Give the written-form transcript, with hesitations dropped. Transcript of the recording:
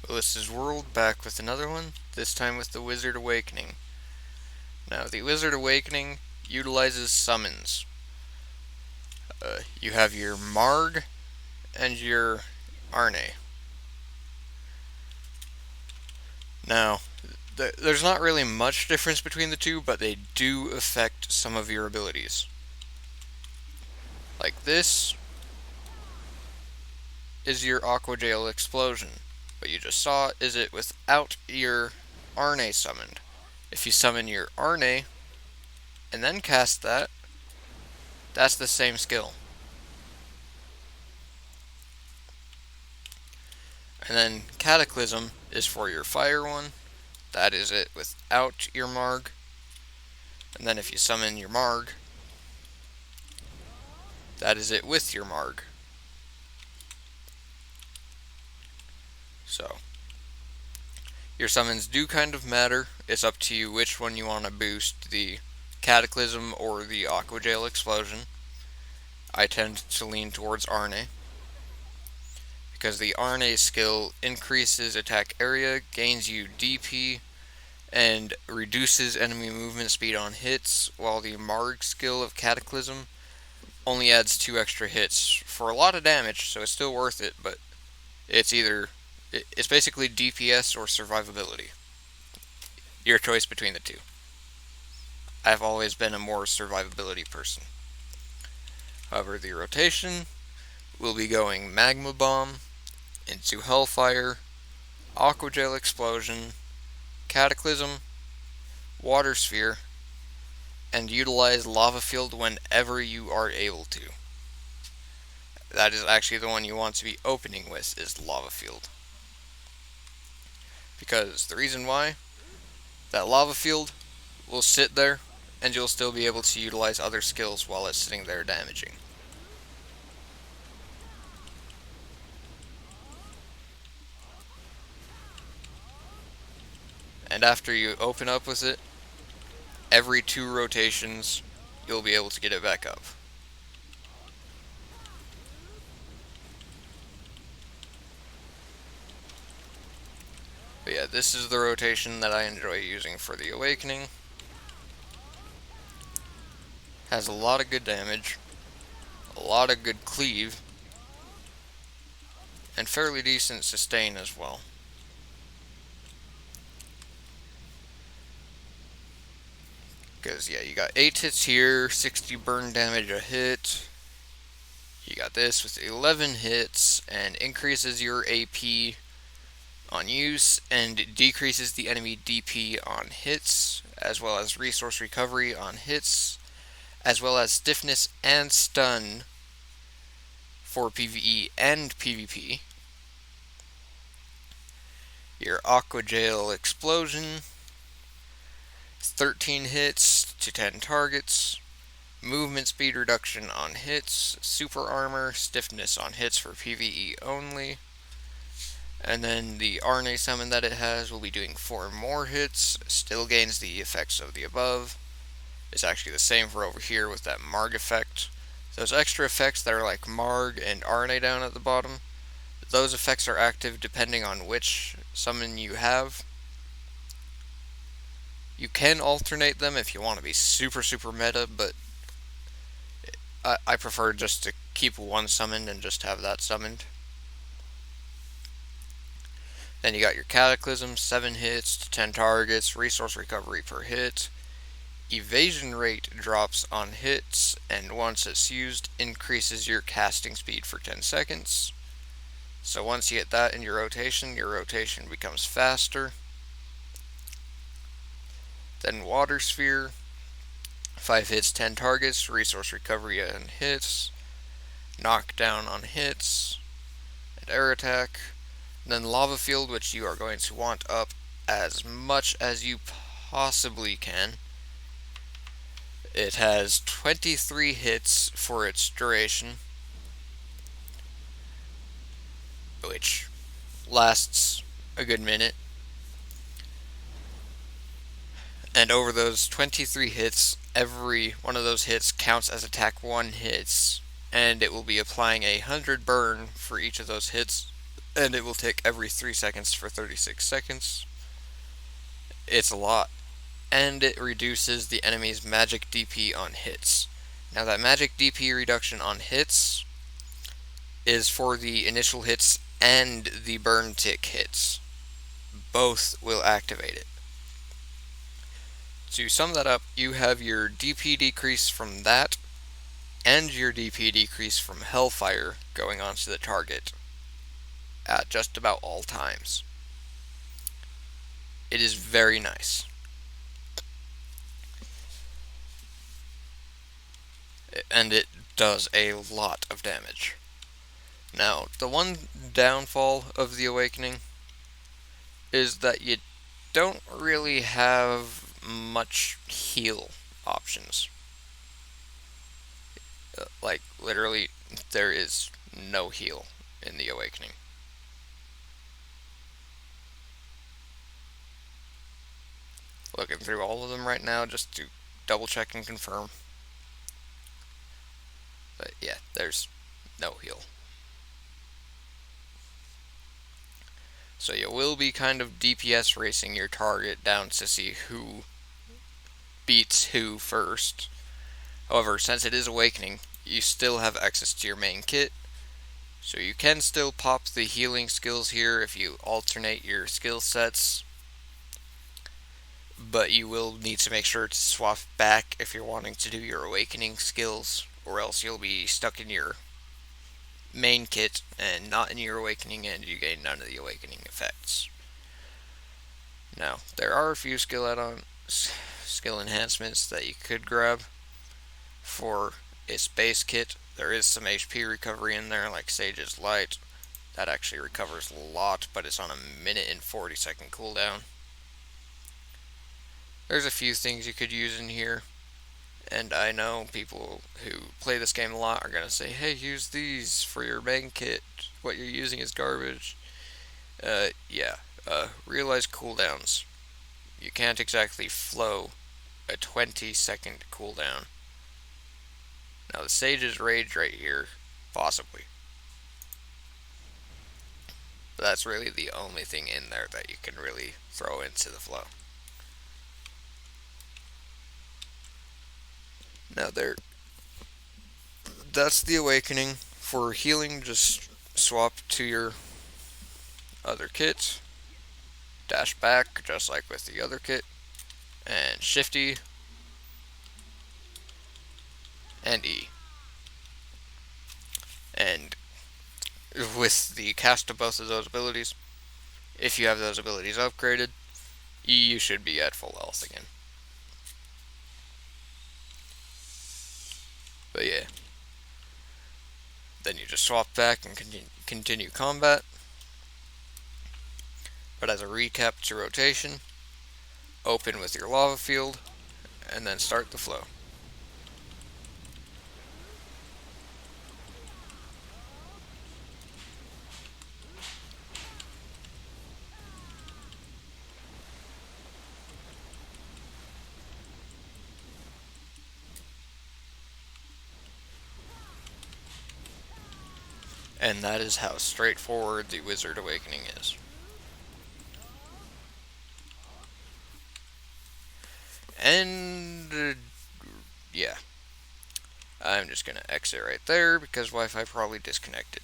This is World back with another one, this time with the Wizard Awakening. Now, the Wizard Awakening utilizes summons. You have your Marg and your Arne. Now, there's not really much difference between the two, but they do affect some of your abilities. Like this is your Aqua Jail Explosion. What you just saw is it without your Arne summoned. If you summon your Arne and then cast that, that's the same skill. And then Cataclysm is for your fire one. That is it without your Marg. And then if you summon your Marg, that is it with your Marg. So, your summons do kind of matter. It's up to you which one you want to boost, the Cataclysm or the Aqua Jail Explosion. I tend to lean towards Arne, because the Arne skill increases attack area, gains you DP, and reduces enemy movement speed on hits, while the Marg skill of Cataclysm only adds 2 extra hits for a lot of damage, so it's still worth it, but it's basically DPS or survivability. Your choice between the two. I've always been a more survivability person. However, the rotation will be going Magma Bomb into Hellfire, Aqua Jail Explosion, Cataclysm, Water Sphere, and utilize Lava Field whenever you are able to. That is actually the one you want to be opening with, is Lava Field. Because the reason why, that Lava Field will sit there, and you'll still be able to utilize other skills while it's sitting there damaging. And after you open up with it, every 2 rotations, you'll be able to get it back up. But yeah, this is the rotation that I enjoy using for the Awakening. Has a lot of good damage, a lot of good cleave, and fairly decent sustain as well. Because, yeah, you got 8 hits here, 60 burn damage a hit. You got this with 11 hits, and increases your AP on use, and decreases the enemy DP on hits, as well as resource recovery on hits, as well as stiffness and stun for PvE and PvP. Your Aqua Jail Explosion, 13 hits to 10 targets, movement speed reduction on hits, super armor, stiffness on hits for PvE only, and then the Arne summon that it has will be doing 4 more hits, still gains the effects of the above. It's actually the same for over here with that Marg effect. Those extra effects that are like Marg and Arne down at the bottom, those effects are active depending on which summon you have. You can alternate them if you want to be super meta, but I prefer just to keep one summoned and just have that summoned. Then you got your Cataclysm, 7 hits to 10 targets, resource recovery per hit. Evasion rate drops on hits, and once it's used, increases your casting speed for 10 seconds. So once you get that in your rotation becomes faster. Then Water Sphere, 5 hits, 10 targets, resource recovery on hits, knockdown on hits, and air attack. And then Lava Field, which you are going to want up as much as you possibly can. It has 23 hits for its duration, which lasts a good minute. And over those 23 hits, every one of those hits counts as attack 1 hits, and it will be applying 100 burn for each of those hits, and it will tick every 3 seconds for 36 seconds. It's a lot. And it reduces the enemy's magic DP on hits. Now, that magic DP reduction on hits is for the initial hits and the burn tick hits. Both will activate it. To sum that up, you have your DP decrease from that and your DP decrease from Hellfire going onto the target at just about all times. It is very nice. And it does a lot of damage. Now, the one downfall of the Awakening is that you don't really have much heal options. Like, literally, there is no heal in the Awakening. Looking through all of them right now just to double check and confirm. But yeah, there's no heal. So you will be kind of DPS racing your target down to see who beats who first. However, since it is Awakening, you still have access to your main kit, so you can still pop the healing skills here if you alternate your skill sets, but you will need to make sure to swap back if you're wanting to do your Awakening skills, or else you'll be stuck in your main kit and not in your Awakening, and you gain none of the Awakening effects. Now, there are a few skill enhancements that you could grab for its base kit. There is some HP recovery in there, like Sage's Light. That actually recovers a lot, but it's on a minute and 40-second cooldown. There's a few things you could use in here, and I know people who play this game a lot are going to say, hey, use these for your main kit. What you're using is garbage. Realize cooldowns. You can't exactly flow a 20-second cooldown. Now, the Sage's Rage right here, possibly. But that's really the only thing in there that you can really throw into the flow. Now, that's the Awakening. For healing, just swap to your other kit. Dash back, just like with the other kit. And Shifty. And E. And with the cast of both of those abilities, if you have those abilities upgraded, you should be at full health again. But yeah. Then you just swap back and continue combat. But as a recap to rotation, open with your lava field, and then start the flow. And that is how straightforward the Wizard Awakening is. And yeah, I'm just gonna exit right there because Wi-Fi probably disconnected.